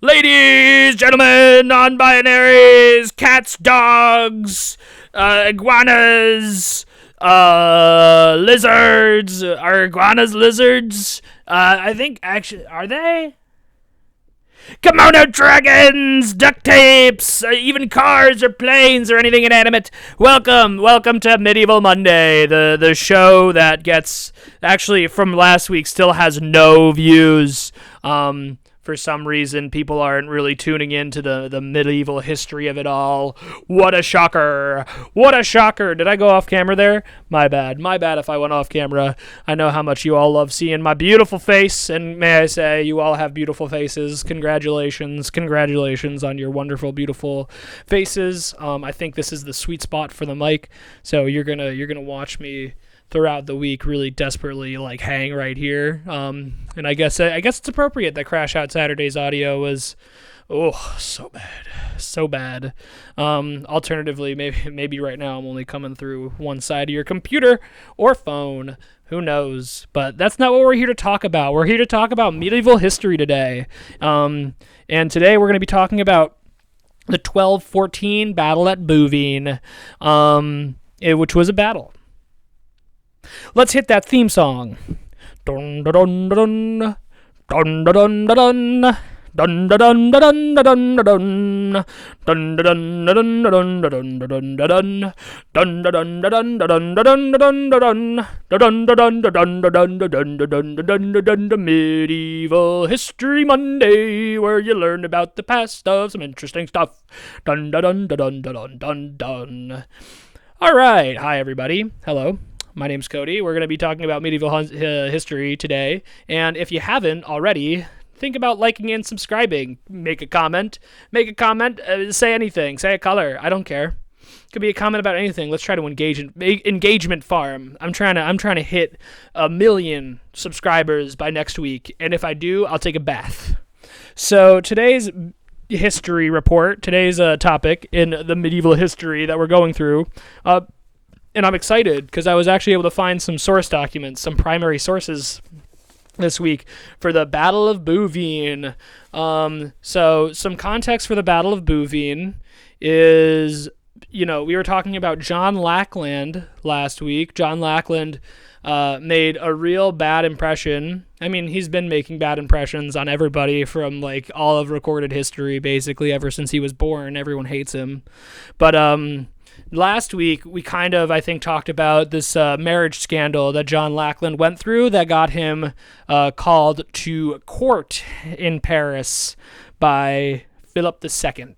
Ladies, gentlemen, non-binaries, cats, dogs, iguanas, lizards. Are iguanas lizards? I think actually, are they? Kimono dragons, duct tapes, even cars or planes or anything inanimate. Welcome to Medieval Monday, the show that gets actually from last week still has no views. For some reason, people aren't really tuning into the medieval history of it all. What a shocker! What a shocker! Did I go off camera there? My bad. My bad if I went off camera. I know how much you all love seeing my beautiful face, and may I say, you all have beautiful faces. Congratulations. Congratulations on your wonderful, beautiful faces. I think this is the sweet spot for the mic, so you're gonna watch me throughout the week really desperately like hang right here, and I guess it's appropriate that Crash Out Saturday's audio was so bad. Alternatively, maybe right now I'm only coming through one side of your computer or phone, who knows, but that's not what we're here to talk about. We're here to talk about medieval history today, and today we're going to be talking about the 1214 battle at Bouvines, which was a battle. Let's hit that theme song. Dun dun dun dun dun dun dun dun dun dun dun dun dun dun dun dun dun. Medieval History Monday, where you learn about the past of some interesting stuff. Dun dun dun dun dun dun dun. All right, hi everybody. Hello. My name's Cody. We're going to be talking about medieval history today. And if you haven't already, think about liking and subscribing. Make a comment. Say anything. Say a color. I don't care. It could be a comment about anything. Let's try to engagement farm. I'm trying to hit 1 million subscribers by next week. And if I do, I'll take a bath. So today's history report, today's topic in the medieval history that we're going through, and I'm excited because I was actually able to find some source documents, some primary sources this week for the Battle of Bouvines. So some context for the Battle of Bouvines is, we were talking about John Lackland last week. John Lackland made a real bad impression. I mean, he's been making bad impressions on everybody from like all of recorded history, basically ever since he was born. Everyone hates him. But last week, we kind of, I think, talked about this marriage scandal that John Lackland went through that got him called to court in Paris by Philip II.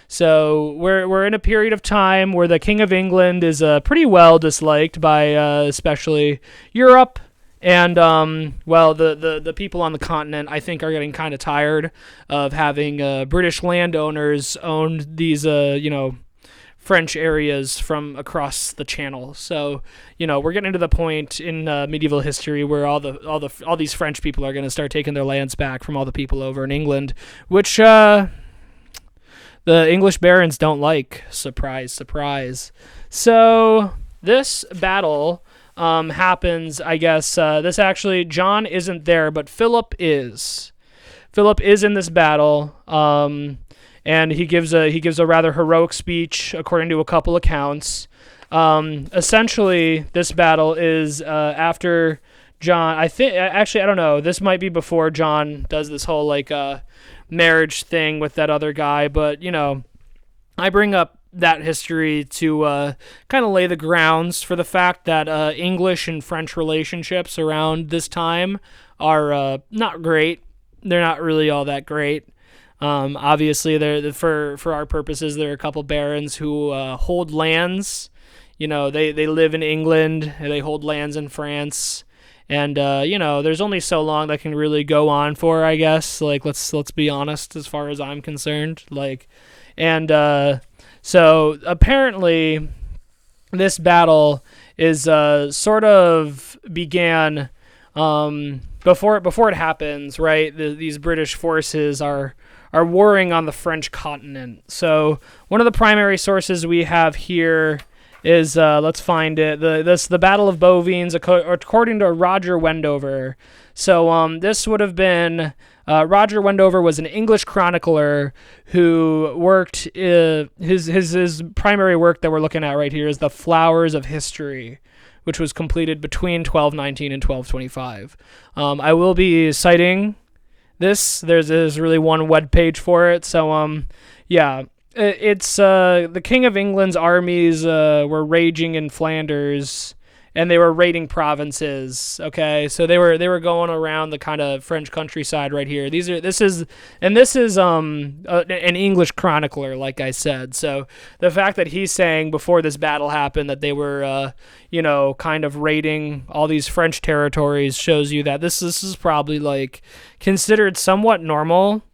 So we're in a period of time where the King of England is pretty well disliked by especially Europe. And, the people on the continent, I think, are getting kind of tired of having British landowners own these, French areas from across the channel. So, we're getting to the point in medieval history where all these French people are going to start taking their lands back from all the people over in England, which the English barons don't like. Surprise, surprise. So this battle happens, I guess. This actually, John isn't there, but Philip is. Philip is in this battle. And he gives a rather heroic speech, according to a couple accounts. Essentially, this battle is after John. I don't know. This might be before John does this whole marriage thing with that other guy. But I bring up that history to kind of lay the grounds for the fact that English and French relationships around this time are not great. They're not really all that great. Obviously, for our purposes, there are a couple barons who hold lands. They live in England, and they hold lands in France. And, there's only so long that can really go on for, I guess. Let's be honest as far as I'm concerned. So apparently this battle is sort of began before it happens, right? These British forces are warring on the French continent. So one of the primary sources we have here is, let's find it, the Battle of Bouvines, according to Roger Wendover. So this would have been Roger Wendover was an English chronicler who worked. His primary work that we're looking at right here is The Flowers of History, which was completed between 1219 and 1225. I will be citing this. There's really one web page for it. So yeah. It's the King of England's armies were raging in Flanders, and they were raiding provinces. Okay, so they were going around the kind of French countryside right here. This is an English chronicler, like I said. So the fact that he's saying before this battle happened that they were kind of raiding all these French territories shows you that this is probably like considered somewhat normal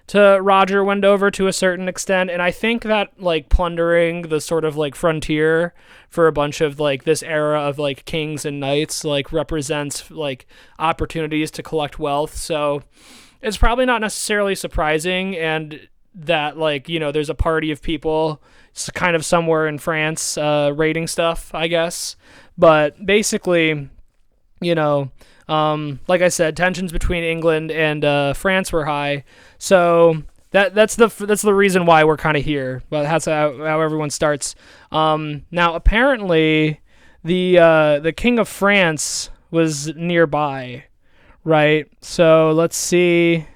to Roger Wendover to a certain extent. And I think that like plundering the sort of like frontier for a bunch of like this era of like kings and knights like represents like opportunities to collect wealth. So it's probably not necessarily surprising, and that like, there's a party of people kind of somewhere in France raiding stuff, I guess. But basically, like I said, tensions between England and France were high, so that's the reason why we're kind of here. But that's how everyone starts. Now apparently, the King of France was nearby, right? So let's see.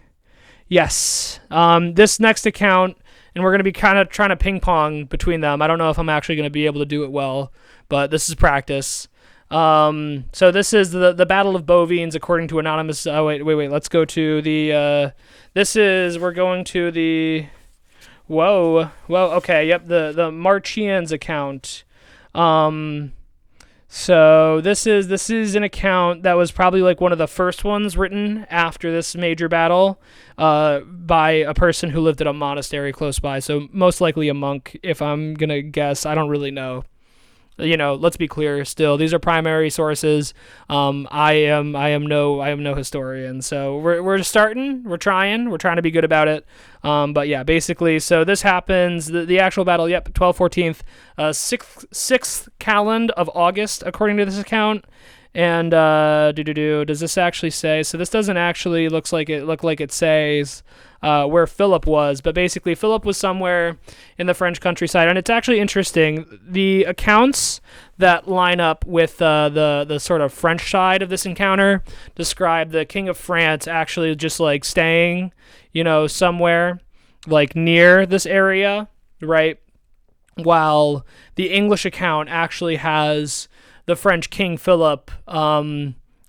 Yes, this next account, and we're gonna be kind of trying to ping pong between them. I don't know if I'm actually gonna be able to do it well, but this is practice. So this is the Battle of Bouvines, according to anonymous. Oh wait. Let's go to the. We're going to the. Whoa. Okay. Yep. The Marchian's account. So this is an account that was probably like one of the first ones written after this major battle, by a person who lived at a monastery close by. So most likely a monk, if I'm gonna guess. I don't really know. Let's be clear. Still, these are primary sources. I am no historian. So we're starting. We're trying to be good about it. But yeah, basically, so this happens. The actual battle. Yep, 12/14, sixth calend of August, according to this account. And does this actually say? So this doesn't actually look like it says where Philip was, but basically Philip was somewhere in the French countryside. And it's actually interesting, the accounts that line up with the sort of French side of this encounter describe the King of France actually just like staying, somewhere like near this area, right? While the English account actually has the French King Philip.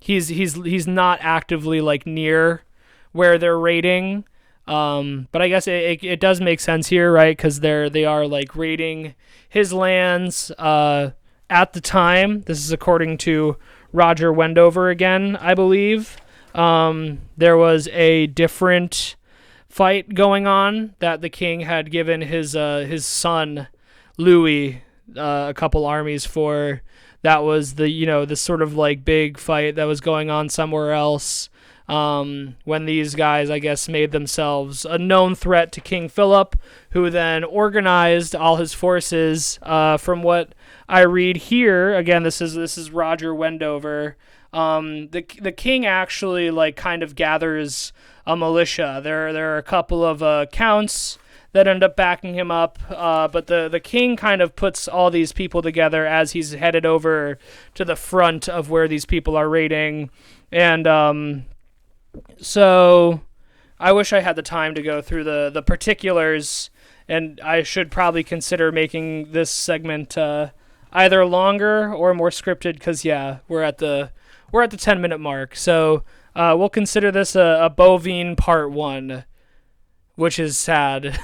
He's not actively like near where they're raiding. But I guess it does make sense here, right? Because they are like raiding his lands at the time. This is according to Roger Wendover again, I believe. There was a different fight going on that the king had given his son Louis a couple armies for. That was the sort of like big fight that was going on somewhere else. When these guys, I guess, made themselves a known threat to King Philip, who then organized all his forces. From what I read here, again, this is Roger Wendover. The king actually like kind of gathers a militia. There are a couple of counts that end up backing him up, but the king kind of puts all these people together as he's headed over to the front of where these people are raiding. And so I wish I had the time to go through the particulars, and I should probably consider making this segment either longer or more scripted, because yeah, we're at the 10-minute mark. So we'll consider this a bovine part 1. Which is sad.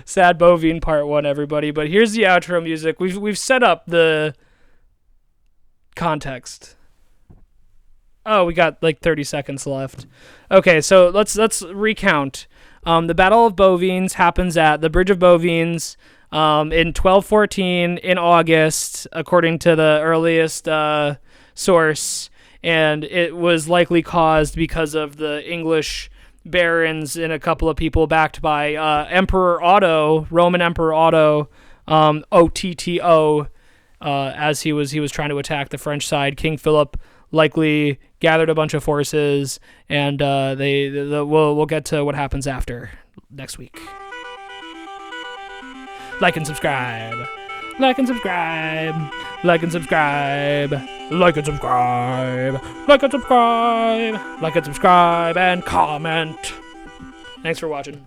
Sad bovine part 1, everybody. But here's the outro music. We've set up the context. Oh, we got like 30 seconds left. Okay, so let's recount. The Battle of Bouvines happens at the Bridge of Bouvines in 1214 in August, according to the earliest source. And it was likely caused because of the English barons and a couple of people backed by Emperor Otto, Roman Emperor Otto, OTTO, as he was trying to attack the French side. King Philip likely gathered a bunch of forces, and we'll get to what happens after next week. Like and subscribe. Like and subscribe. Like and subscribe. Like and subscribe. Like and subscribe. Like and subscribe and comment. Thanks for watching.